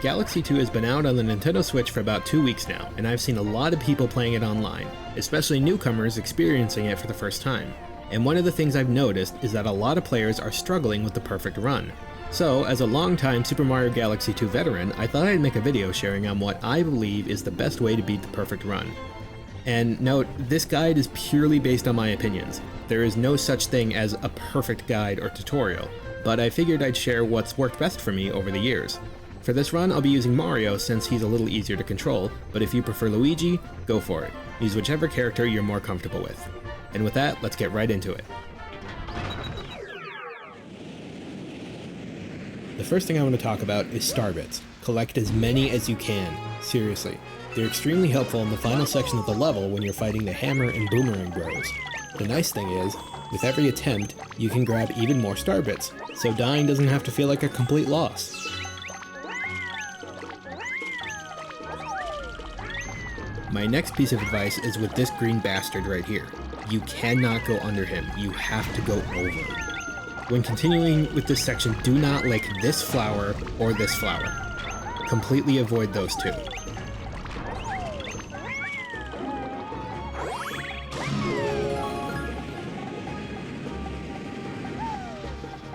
Galaxy 2 has been out on the Nintendo Switch for about 2 weeks now, and I've seen a lot of people playing it online, especially newcomers experiencing it for the first time. And one of the things I've noticed is that a lot of players are struggling with the perfect run. So, as a longtime Super Mario Galaxy 2 veteran, I thought I'd make a video sharing on what I believe is the best way to beat the perfect run. And note, this guide is purely based on my opinions. There is no such thing as a perfect guide or tutorial, but I figured I'd share what's worked best for me over the years. For this run, I'll be using Mario since he's a little easier to control, but if you prefer Luigi, go for it. Use whichever character you're more comfortable with. And with that, let's get right into it. The first thing I want to talk about is star bits. Collect as many as you can. Seriously. They're extremely helpful in the final section of the level when you're fighting the hammer and boomerang bros. The nice thing is, with every attempt, you can grab even more star bits, so dying doesn't have to feel like a complete loss. My next piece of advice is with this green bastard right here. You cannot go under him, you have to go over. When continuing with this section, do not lick this flower or this flower. Completely avoid those two.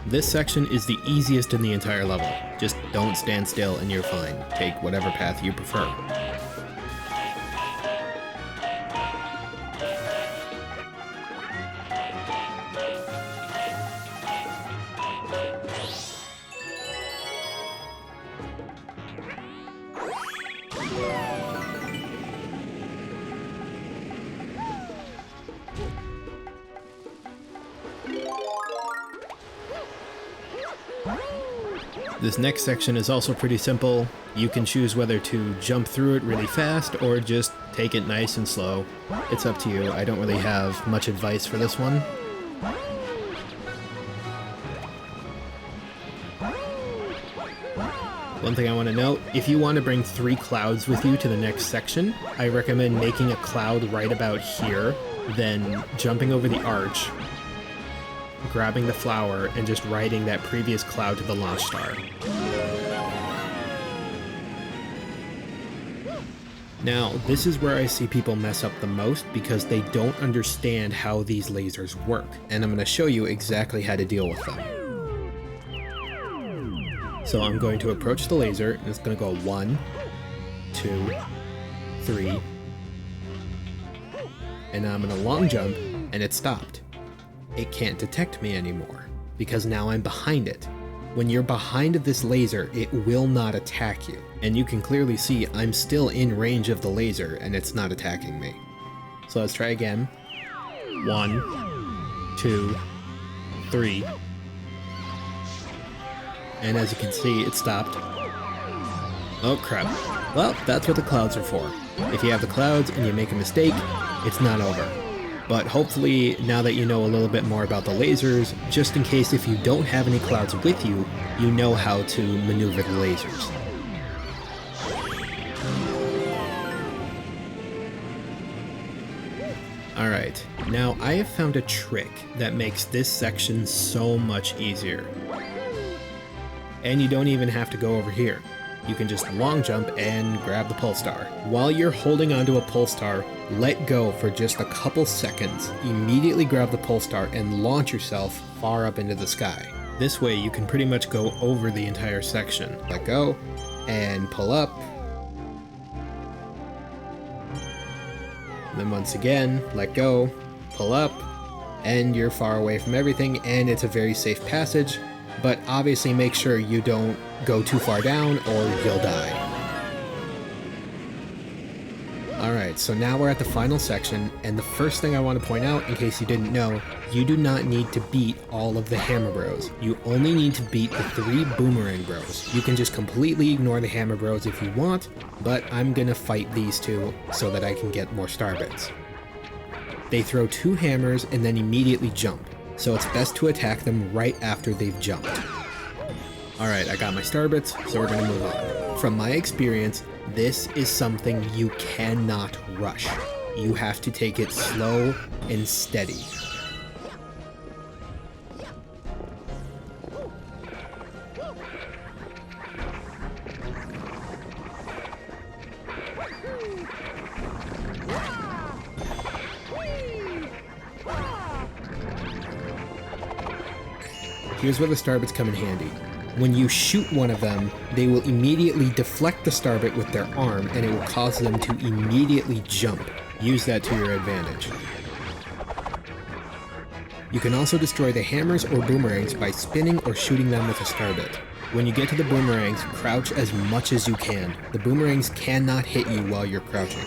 This section is the easiest in the entire level. Just don't stand still and you're fine. Take whatever path you prefer. This next section is also pretty simple. You can choose whether to jump through it really fast or just take it nice and slow. It's up to you. I don't really have much advice for this one. One thing I want to note, if you want to bring 3 clouds with you to the next section, I recommend making a cloud right about here, then jumping over the arch, grabbing the flower, and just riding that previous cloud to the launch star. Now, this is where I see people mess up the most because they don't understand how these lasers work, and I'm going to show you exactly how to deal with them. So I'm going to approach the laser, and it's going to go 1, 2, 3, and now I'm going to long jump, and it stopped. It can't detect me anymore, because now I'm behind it. When you're behind this laser, it will not attack you. And you can clearly see I'm still in range of the laser, and it's not attacking me. So let's try again. 1, 2, 3. And as you can see, it stopped. Oh crap. Well, that's what the clouds are for. If you have the clouds and you make a mistake, it's not over. But hopefully, now that you know a little bit more about the lasers, just in case if you don't have any clouds with you, you know how to maneuver the lasers. Alright, now I have found a trick that makes this section so much easier. And you don't even have to go over here. You can just long jump and grab the pulstar. While you're holding onto a pulstar, let go for just a couple seconds. Immediately grab the pulstar and launch yourself far up into the sky. This way you can pretty much go over the entire section. Let go and pull up. And then once again, let go, pull up, and you're far away from everything, and it's a very safe passage. But obviously make sure you don't go too far down or you'll die. Alright, so now we're at the final section, and the first thing I want to point out, in case you didn't know, you do not need to beat all of the Hammer Bros. You only need to beat the 3 Boomerang Bros. You can just completely ignore the Hammer Bros if you want, but I'm gonna fight these 2 so that I can get more star bits. They throw 2 hammers and then immediately jump. So it's best to attack them right after they've jumped. Alright, I got my star bits, so we're gonna move on. From my experience, this is something you cannot rush. You have to take it slow and steady. here's where the starbits come in handy. When you shoot one of them, they will immediately deflect the starbit with their arm, and it will cause them to immediately jump. Use that to your advantage. You can also destroy the hammers or boomerangs by spinning or shooting them with a starbit. When you get to the boomerangs, crouch as much as you can. The boomerangs cannot hit you while you're crouching.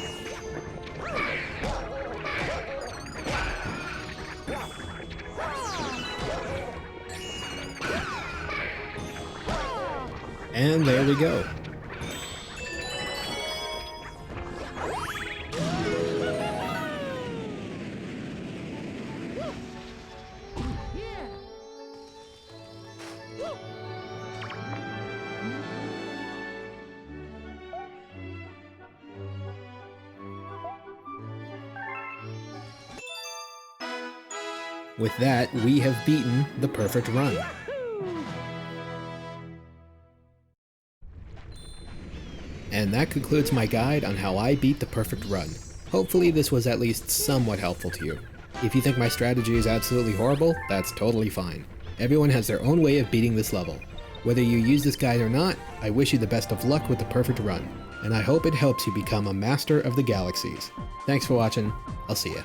And there we go. With that, we have beaten the perfect run. And that concludes my guide on how I beat the perfect run. Hopefully this was at least somewhat helpful to you. If you think my strategy is absolutely horrible, that's totally fine. Everyone has their own way of beating this level. Whether you use this guide or not, I wish you the best of luck with the perfect run, and I hope it helps you become a master of the galaxies. Thanks for watching, I'll see ya.